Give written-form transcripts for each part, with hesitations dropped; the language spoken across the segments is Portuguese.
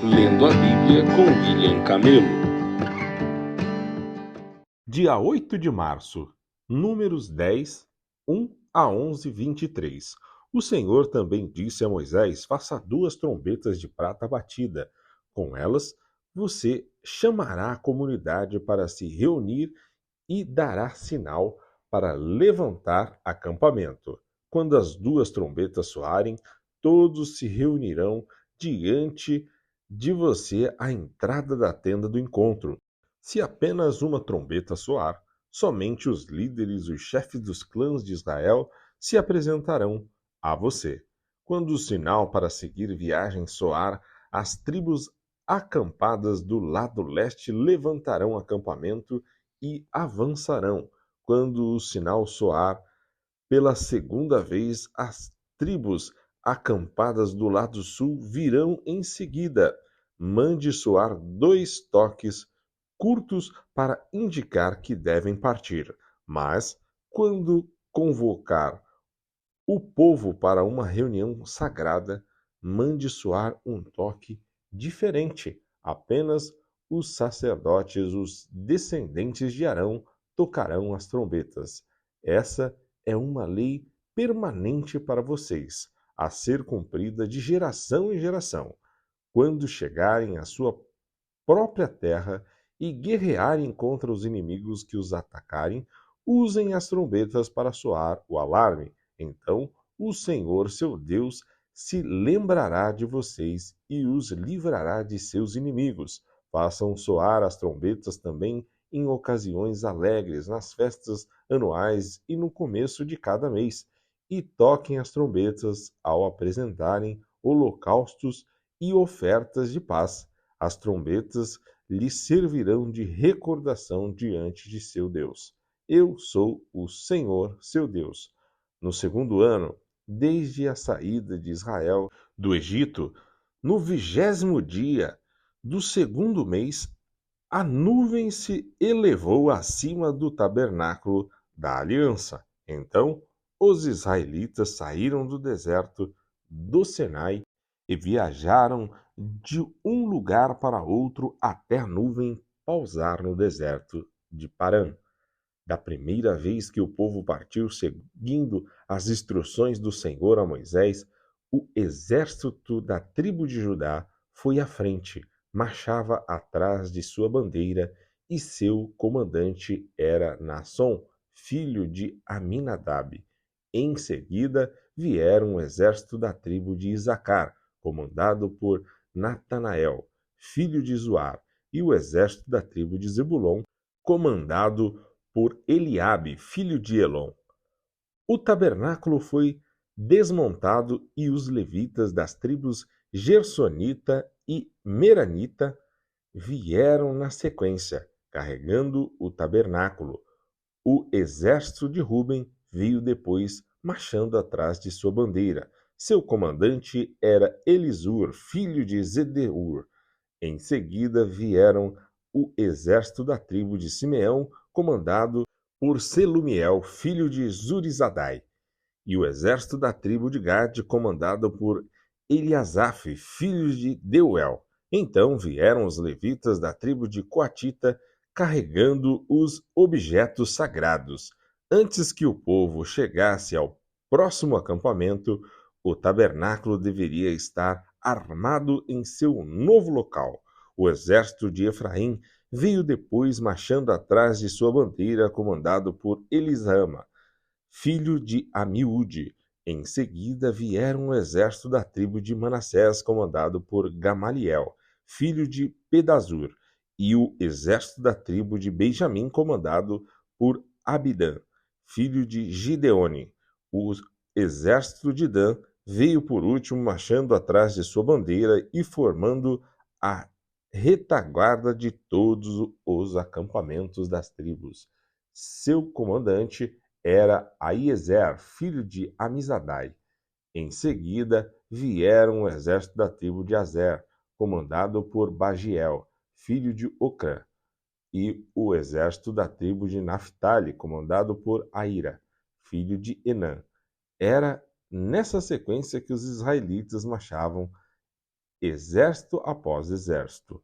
Lendo a Bíblia com William Camelo. Dia 8 de março, Números 10, 1 a 11, 23. O Senhor também disse a Moisés: faça 2 trombetas de prata batida. Com elas, você chamará a comunidade para se reunir e dará sinal para levantar acampamento. Quando as 2 trombetas soarem, todos se reunirão diante de você à entrada da tenda do encontro. Se apenas uma trombeta soar, somente os líderes, os chefes dos clãs de Israel, se apresentarão a você. Quando o sinal para seguir viagem soar, as tribos acampadas do lado leste levantarão acampamento e avançarão. Quando o sinal soar pela segunda vez, as tribos acampadas do lado sul virão em seguida. Mande soar 2 toques curtos para indicar que devem partir. Mas, quando convocar o povo para uma reunião sagrada, mande soar um toque diferente. Apenas os sacerdotes, os descendentes de Arão, tocarão as trombetas. Essa é uma lei permanente para vocês, a ser cumprida de geração em geração. Quando chegarem à sua própria terra e guerrearem contra os inimigos que os atacarem, usem as trombetas para soar o alarme. Então o Senhor, seu Deus, se lembrará de vocês e os livrará de seus inimigos. Façam soar as trombetas também em ocasiões alegres, nas festas anuais e no começo de cada mês. E toquem as trombetas ao apresentarem holocaustos e ofertas de paz. As trombetas lhe servirão de recordação diante de seu Deus. Eu sou o Senhor, seu Deus. No segundo ano, desde a saída de Israel do Egito, no 20º dia do segundo mês, a nuvem se elevou acima do tabernáculo da aliança. Então, os israelitas saíram do deserto do Sinai e viajaram de um lugar para outro até a nuvem pousar no deserto de Parã. Da primeira vez que o povo partiu seguindo as instruções do Senhor a Moisés, o exército da tribo de Judá foi à frente, marchava atrás de sua bandeira, e seu comandante era Naasson, filho de Aminadab. Em seguida vieram o exército da tribo de Isacar, comandado por Natanael, filho de Zuar, e o exército da tribo de Zebulon, comandado por Eliabe, filho de Elon. O tabernáculo foi desmontado e os levitas das tribos Gersonita e Meranita vieram na sequência, carregando o tabernáculo. O exército de Ruben veio depois, marchando atrás de sua bandeira. Seu comandante era Elisur, filho de Zedeur. Em seguida vieram o exército da tribo de Simeão, comandado por Selumiel, filho de Zurizadai, e o exército da tribo de Gade, comandado por Eliasaf, filho de Deuel. Então vieram os levitas da tribo de Coatita, carregando os objetos sagrados. Antes que o povo chegasse ao próximo acampamento, o tabernáculo deveria estar armado em seu novo local. O exército de Efraim veio depois, marchando atrás de sua bandeira, comandado por Elisama, filho de Amiúde. Em seguida vieram o exército da tribo de Manassés, comandado por Gamaliel, filho de Pedazur, e o exército da tribo de Benjamim, comandado por Abidã, filho de Gideone. O exército de Dan veio por último, marchando atrás de sua bandeira e formando a retaguarda de todos os acampamentos das tribos. Seu comandante era Aiezer, filho de Amizadai. Em seguida vieram o exército da tribo de Azer, comandado por Bagiel, filho de Ocrã, e o exército da tribo de Naphtali, comandado por Aira, filho de Enã. Era nessa sequência que os israelitas marchavam exército após exército.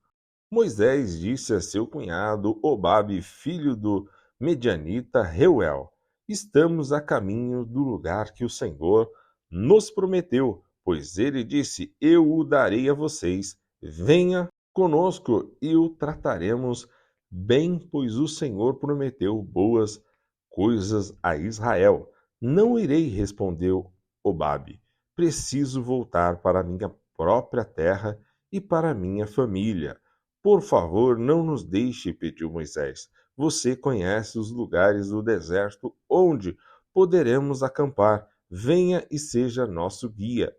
Moisés disse a seu cunhado Obabe, filho do medianita Reuel: Estamos a caminho do lugar que o Senhor nos prometeu, pois ele disse: Eu o darei a vocês. Venha conosco e o trataremos bem, pois o Senhor prometeu boas coisas a Israel. Não irei, respondeu Obabe. Preciso voltar para minha própria terra e para minha família. Por favor, não nos deixe, pediu Moisés. Você conhece os lugares do deserto onde poderemos acampar. Venha e seja nosso guia.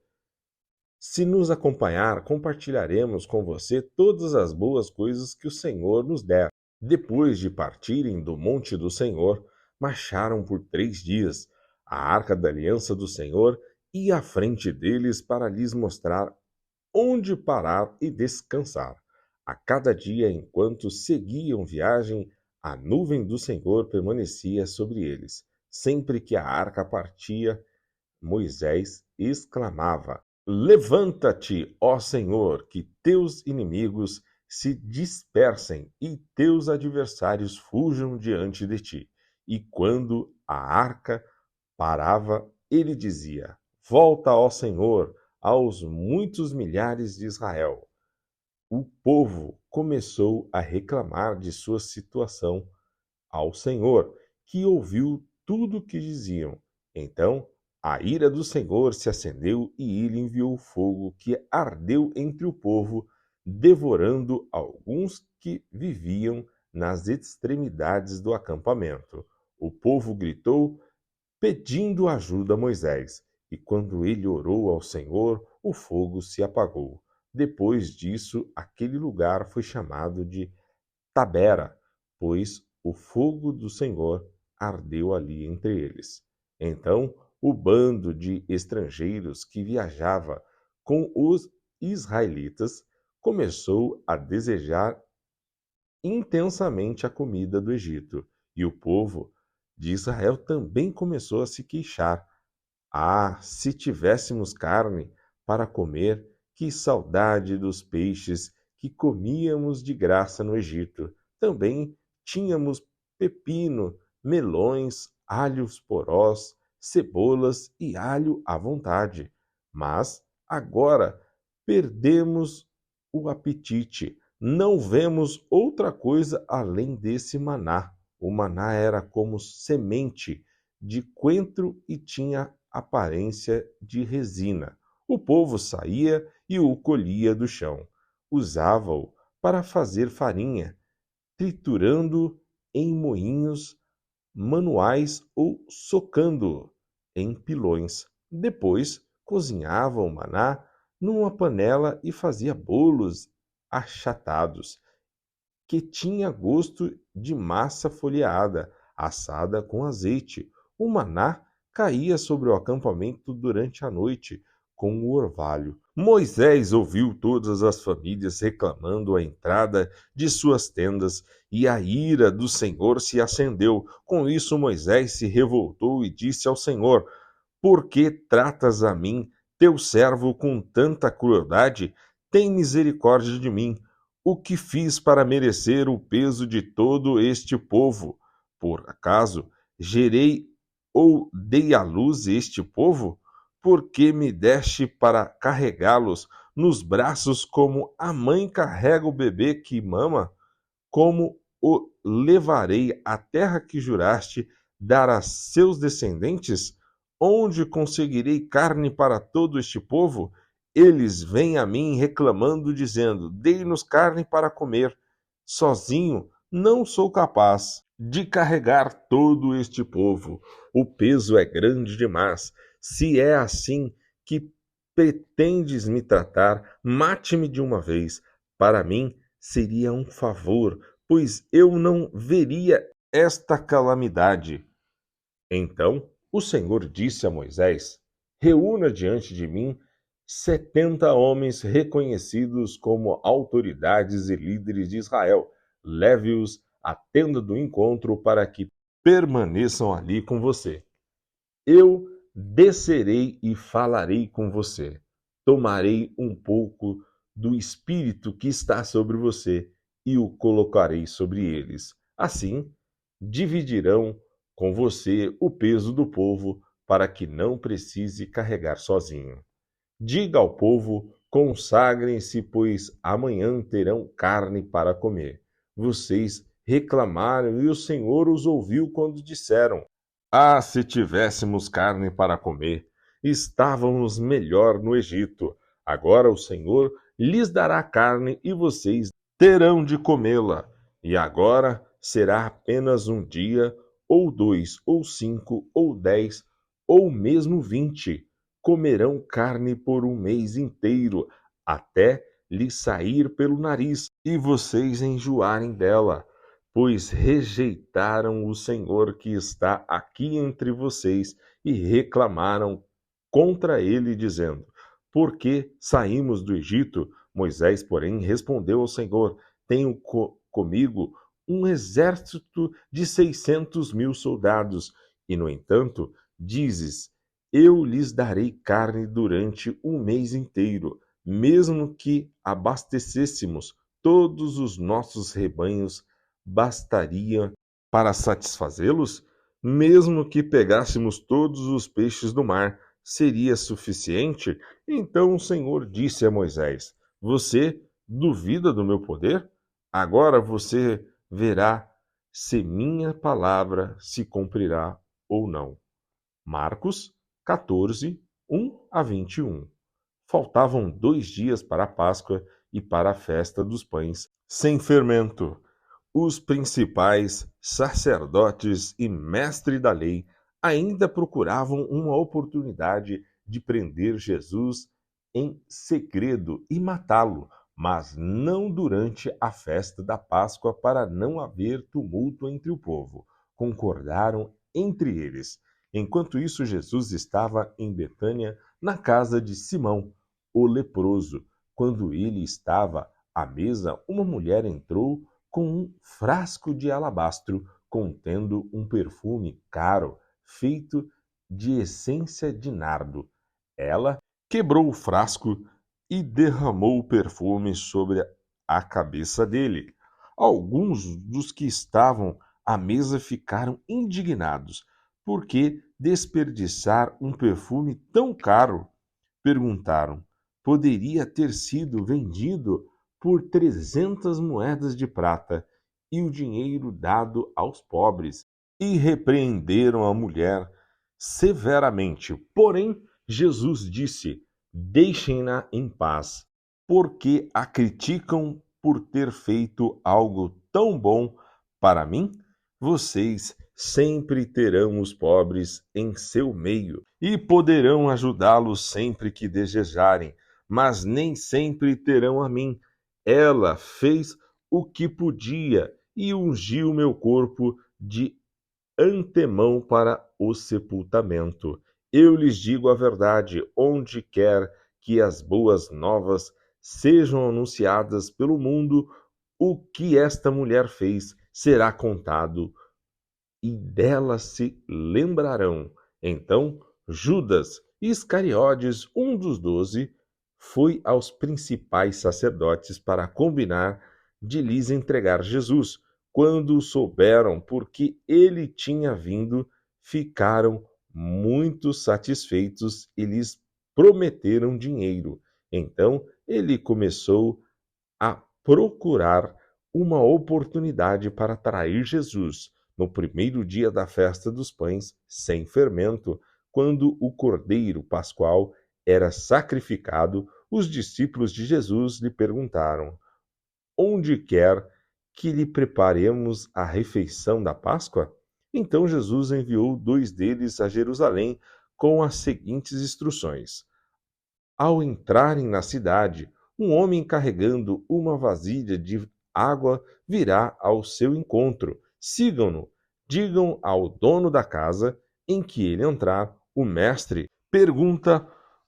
Se nos acompanhar, compartilharemos com você todas as boas coisas que o Senhor nos der. Depois de partirem do monte do Senhor, marcharam por 3 dias. A arca da aliança do Senhor ia à frente deles para lhes mostrar onde parar e descansar. A cada dia, enquanto seguiam viagem, a nuvem do Senhor permanecia sobre eles. Sempre que a arca partia, Moisés exclamava: Levanta-te, ó Senhor, que teus inimigos se dispersem e teus adversários fujam diante de ti. E quando a arca parava, ele dizia: Volta, ó Senhor, aos muitos milhares de Israel. O povo começou a reclamar de sua situação ao Senhor, que ouviu tudo o que diziam. Então a ira do Senhor se acendeu e ele enviou fogo que ardeu entre o povo, devorando alguns que viviam nas extremidades do acampamento. O povo gritou, pedindo ajuda a Moisés, e quando ele orou ao Senhor, o fogo se apagou. Depois disso, aquele lugar foi chamado de Tabera, pois o fogo do Senhor ardeu ali entre eles. Então, o bando de estrangeiros que viajava com os israelitas começou a desejar intensamente a comida do Egito, e o povo de Israel também começou a se queixar. Ah, se tivéssemos carne para comer, que saudade dos peixes que comíamos de graça no Egito. Também tínhamos pepino, melões, alhos porós, cebolas e alho à vontade. Mas agora perdemos o apetite. Não vemos outra coisa além desse maná. O maná era como semente de coentro e tinha aparência de resina. O povo saía e o colhia do chão. Usava-o para fazer farinha, triturando em moinhos manuais ou socando em pilões. Depois cozinhava o maná numa panela e fazia bolos achatados, que tinha gosto de massa folheada, assada com azeite. O maná caía sobre o acampamento durante a noite, com o orvalho. Moisés ouviu todas as famílias reclamando a entrada de suas tendas, e a ira do Senhor se acendeu. Com isso, Moisés se revoltou e disse ao Senhor: Por que tratas a mim, teu servo, com tanta crueldade? Tem misericórdia de mim. O que fiz para merecer o peso de todo este povo? Por acaso gerei ou dei à luz este povo? Por que me deste para carregá-los nos braços como a mãe carrega o bebê que mama? Como o levarei à terra que juraste dar a seus descendentes? Onde conseguirei carne para todo este povo? Eles vêm a mim reclamando, dizendo: Dei-nos carne para comer. Sozinho não sou capaz de carregar todo este povo. O peso é grande demais. Se é assim que pretendes me tratar, mate-me de uma vez. Para mim seria um favor, pois eu não veria esta calamidade. Então o Senhor disse a Moisés: Reúna diante de mim 70 homens reconhecidos como autoridades e líderes de Israel. Leve-os à tenda do encontro para que permaneçam ali com você. Eu descerei e falarei com você. Tomarei um pouco do Espírito que está sobre você e o colocarei sobre eles. Assim, dividirão com você o peso do povo para que não precise carregar sozinho. Diga ao povo: consagrem-se, pois amanhã terão carne para comer. Vocês reclamaram e o Senhor os ouviu quando disseram: ah, se tivéssemos carne para comer, estávamos melhor no Egito. Agora o Senhor lhes dará carne e vocês terão de comê-la. E agora será apenas um dia, ou 2, ou 5, ou 10, ou mesmo 20. Comerão carne por um mês inteiro, até lhe sair pelo nariz e vocês enjoarem dela, pois rejeitaram o Senhor que está aqui entre vocês e reclamaram contra ele, dizendo: por que saímos do Egito? Moisés, porém, respondeu ao Senhor: tenho comigo um exército de 600.000 soldados, e, no entanto, dizes: eu lhes darei carne durante um mês inteiro, mesmo que abastecêssemos todos os nossos rebanhos, bastaria para satisfazê-los? Mesmo que pegássemos todos os peixes do mar, seria suficiente? Então o Senhor disse a Moisés: você duvida do meu poder? Agora você verá se minha palavra se cumprirá ou não. Marcos 14, 1 a 21. Faltavam 2 dias para a Páscoa e para a festa dos pães sem fermento. Os principais sacerdotes e mestres da lei ainda procuravam uma oportunidade de prender Jesus em segredo e matá-lo, mas não durante a festa da Páscoa, para não haver tumulto entre o povo. Concordaram entre eles. Enquanto isso, Jesus estava em Betânia, na casa de Simão, o leproso. Quando ele estava à mesa, uma mulher entrou com um frasco de alabastro contendo um perfume caro, feito de essência de nardo. Ela quebrou o frasco e derramou o perfume sobre a cabeça dele. Alguns dos que estavam à mesa ficaram indignados. Por que desperdiçar um perfume tão caro? Perguntaram. Poderia ter sido vendido por 300 moedas de prata e o dinheiro dado aos pobres. E repreenderam a mulher severamente. Porém, Jesus disse: deixem-na em paz, porque a criticam por ter feito algo tão bom para mim. Vocês sempre terão os pobres em seu meio e poderão ajudá-los sempre que desejarem, mas nem sempre terão a mim. Ela fez o que podia e ungiu meu corpo de antemão para o sepultamento. Eu lhes digo a verdade: onde quer que as boas novas sejam anunciadas pelo mundo, o que esta mulher fez será contado e dela se lembrarão. Então Judas Iscariotes, um dos 12, foi aos principais sacerdotes para combinar de lhes entregar Jesus. Quando souberam porque ele tinha vindo, ficaram muito satisfeitos e lhes prometeram dinheiro. Então ele começou a procurar uma oportunidade para trair Jesus. No primeiro dia da festa dos pães sem fermento, quando o cordeiro pascual era sacrificado, os discípulos de Jesus lhe perguntaram: onde quer que lhe preparemos a refeição da Páscoa? Então Jesus enviou 2 deles a Jerusalém com as seguintes instruções: ao entrarem na cidade, um homem carregando uma vasilha de água virá ao seu encontro. Sigam-no. Digam ao dono da casa em que ele entrar: o mestre pergunta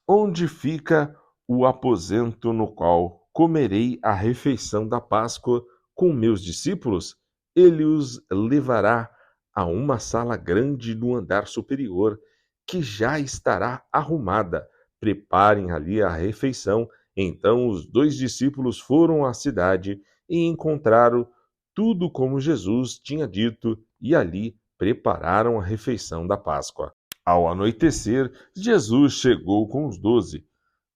onde fica o aposento no qual comerei a refeição da Páscoa com meus discípulos. Ele os levará a uma sala grande no andar superior, que já estará arrumada. Preparem ali a refeição Então os 2 discípulos foram à cidade e encontraram tudo como Jesus tinha dito, e ali prepararam a refeição da Páscoa. Ao anoitecer, Jesus chegou com os 12.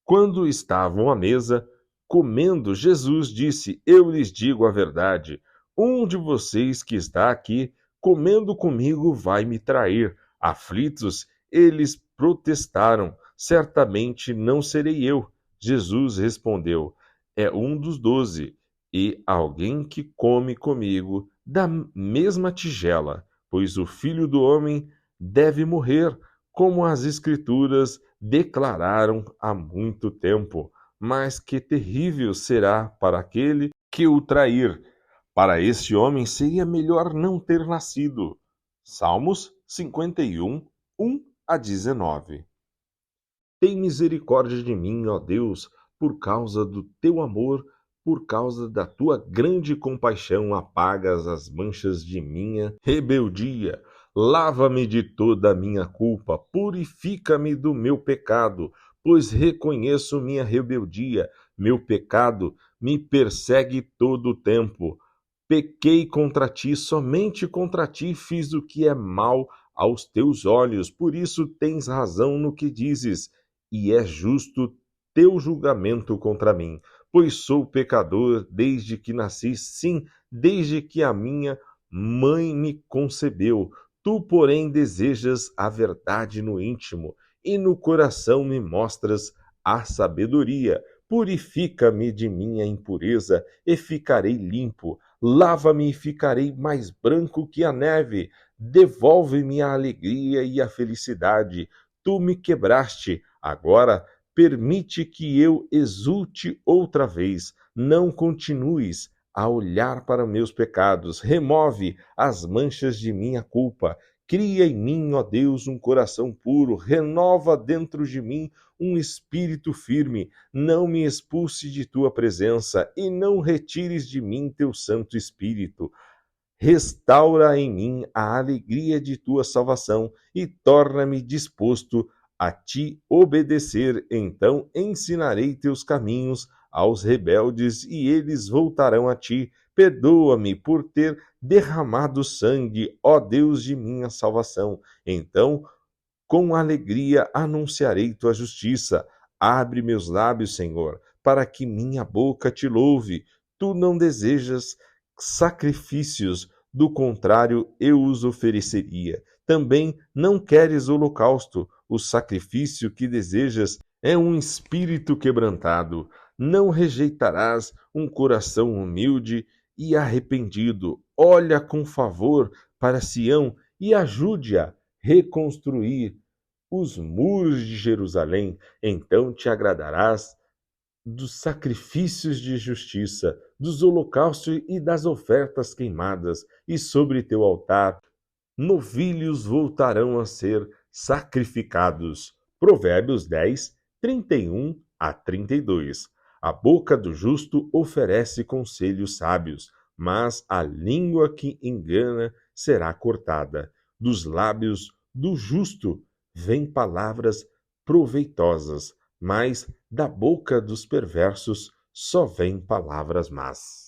Quando estavam à mesa, comendo, Jesus disse: Eu lhes digo a verdade. Um de vocês que está aqui, comendo comigo, vai me trair. Aflitos, eles protestaram: Certamente não serei eu. Jesus respondeu: É um dos 12, e alguém que come comigo da mesma tigela, pois o Filho do Homem deve morrer, como as Escrituras declararam há muito tempo. Mas que terrível será para aquele que o trair. Para este homem seria melhor não ter nascido. Salmos 51, 1 a 19. Tem misericórdia de mim, ó Deus, por causa do teu amor, por causa da tua grande compaixão, apagas as manchas de minha rebeldia. Lava-me de toda a minha culpa, purifica-me do meu pecado, pois reconheço minha rebeldia. Meu pecado me persegue todo o tempo. Pequei contra ti, somente contra ti fiz o que é mal aos teus olhos. Por isso tens razão no que dizes, e é justo teu julgamento contra mim, pois sou pecador desde que nasci, sim, desde que a minha mãe me concebeu. Tu, porém, desejas a verdade no íntimo, e no coração me mostras a sabedoria. Purifica-me de minha impureza, e ficarei limpo. Lava-me e ficarei mais branco que a neve. Devolve-me a alegria e a felicidade. Tu me quebraste, agora permite que eu exulte outra vez. Não continues a olhar para meus pecados. Remove as manchas de minha culpa. Cria em mim, ó Deus, um coração puro. Renova dentro de mim um espírito firme. Não me expulse de tua presença e não retires de mim teu Santo Espírito. Restaura em mim a alegria de tua salvação e torna-me disposto a te obedecer. Então ensinarei teus caminhos aos rebeldes e eles voltarão a ti. Perdoa-me por ter derramado sangue, ó Deus de minha salvação. Então, com alegria anunciarei tua justiça. Abre meus lábios, Senhor, para que minha boca te louve. Tu não desejas sacrifícios, do contrário, eu os ofereceria. Também não queres holocausto. O sacrifício que desejas é um espírito quebrantado. Não rejeitarás um coração humilde e arrependido. Olha com favor para Sião e ajude-a reconstruir os muros de Jerusalém. Então te agradarás dos sacrifícios de justiça, dos holocaustos e das ofertas queimadas, e sobre teu altar novilhos voltarão a ser sacrificados. Provérbios 10, 31 a 32. A boca do justo oferece conselhos sábios, mas a língua que engana será cortada. Dos lábios do justo vêm palavras proveitosas, mas da boca dos perversos só vêm palavras más.